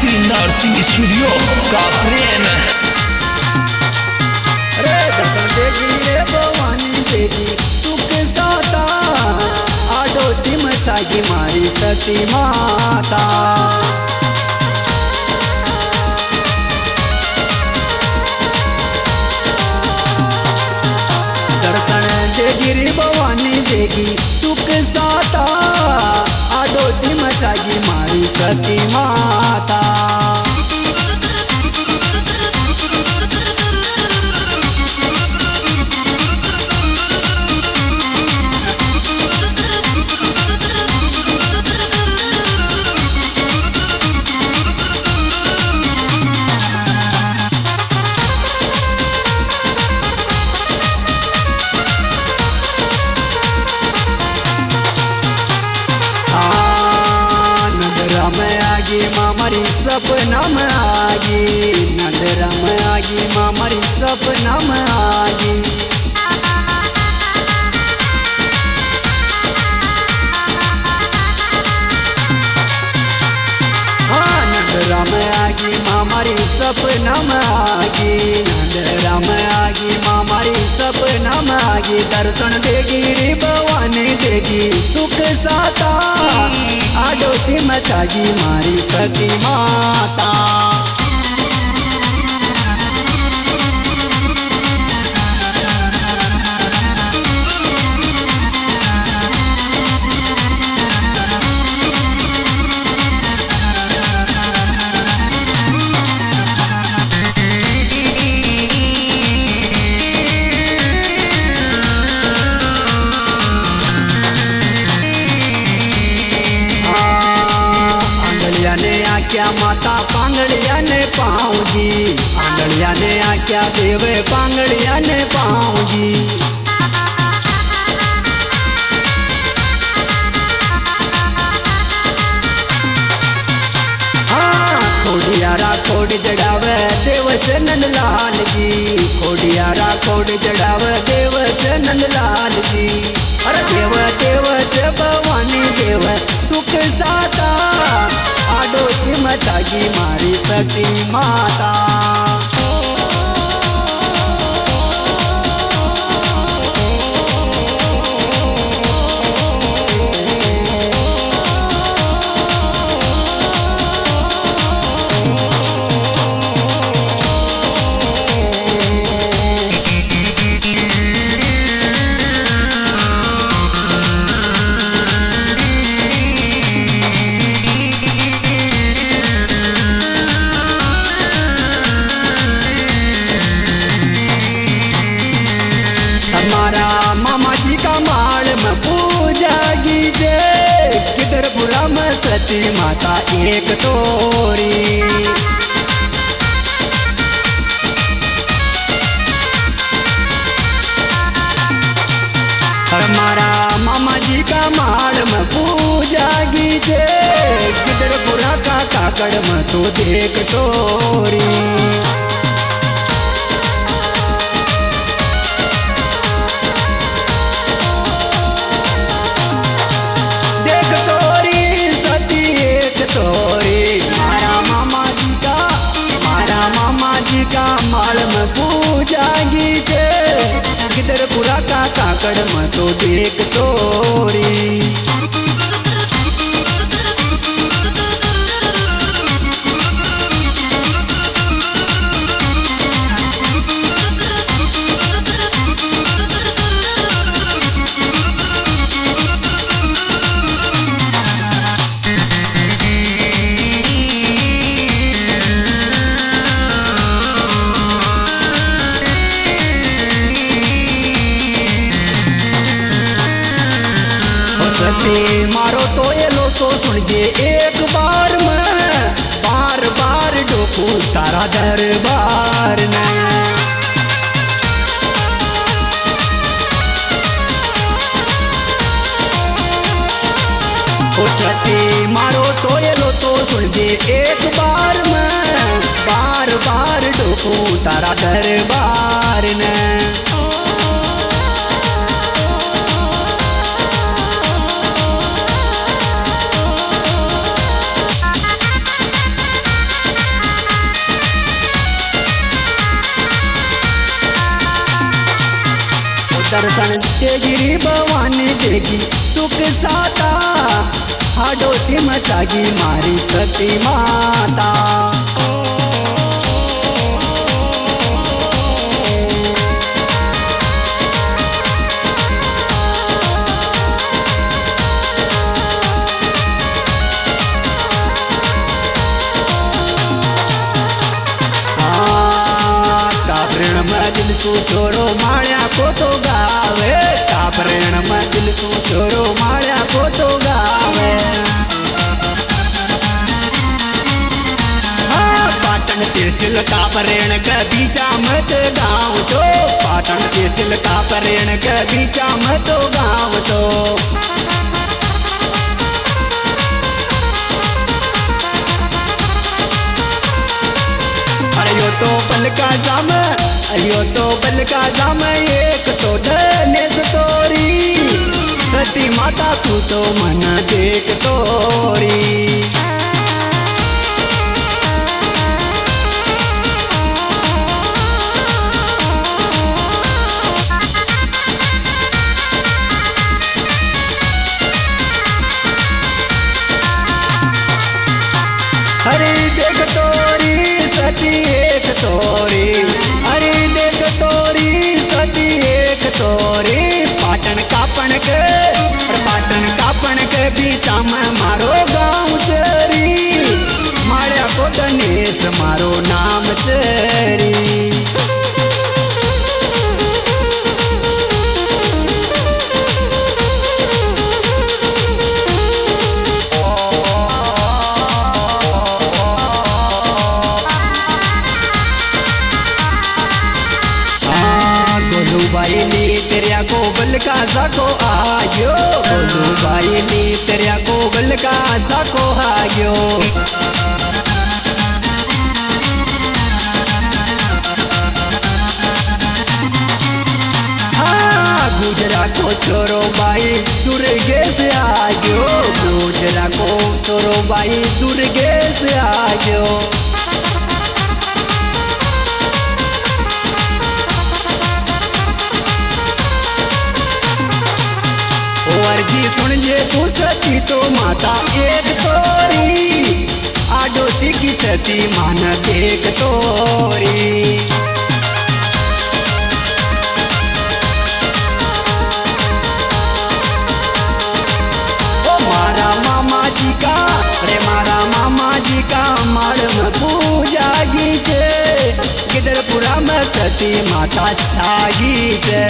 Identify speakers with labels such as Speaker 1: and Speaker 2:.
Speaker 1: Shri Narasimha studio का प्रेम।
Speaker 2: रे दर्शन देगी रे भवानी देगी सुख साता आडोती मसागी मारी सती माता। दर्शन देगी रे भवानी देगी सुख साता आडोती मसागी मारी सती माता। मारी सपना में आगी नंदरा में आगी मारी सपना में आगी। हाँ नंदरा में आगी मारी सपना में आगी नंदरा में आगी मारी सपना में आगी। दर्शन देगी रे भवानी देगी सुख साता आडोती मचागी मारी सती माता। आख्या माता पांगड़िया ने पाँव जी आंगड़िया ने आख्या देव पांगड़िया ने पाँव जी। हाँ खोडियारा खोड जड़ावे देव नंद लाल जी खोडियारा खोड जड़ावे देव नंद लाल जी। अरे देव देव भवानी देव सुख साता आडोती मचागी मारी सती माता। हमारा मामा जी का माल में पूजा कीजे किधर बुरा में सती माता एक तोरी। हमारा मामा जी का माल में पूजा कीजे किधर बुरा का काकड़ में तो देख तोरी। का माल में पूजा गीजे किधर पूरा का काकड़ में तो देख तोरी। मारो तो ये लो तो सुनजे एक बार में बार बार डोकू तारा दरबार ने। ओ सती मारो तो ये लो तो सुनजे एक बार में बार बार डोकू तारा दरबार ने। दर्शन तेगिरी भवानी देगी सुख साता हाडोती मचागी मारी सती माता दिल तू छोरो माळ्या को तो गावे कापरेण में दिल तू छोरो माळ्या को तो गावे पाटण तिरसिल कापरेण के बीचा मत गाँव तो पाटण तिरसिल कापरेण के बीचा मत गाँव तो अयो तो पल का जाम अयो तो पल का जाम एक तो धनेश तोरी सती माता तू तो मन देख तोरी अरे देख तोरी सती एक तोरी अरे देख तोरी सती एक तोरी पाटन कापण के बीचा में मारो गाँव चरी माळ्या को गणेश मारो नाम चरी भाई नी तेरिया गोबल का जाको आयो बोलू भाई नी तेरिया गोबल का जाको आयो गुजरा को छोरो भाई दुर्गे से आयो गुजरा को छोरो भाई दुर्गे से आयो अर्जी सुन जे तू सती तो माता एक तोरी आडोती की सती मान देख तोरी ओ मारा मामा जी का रे मारा मामा जी का मार में पूजा गीचे गिदरपुरा में सती माता छागी छे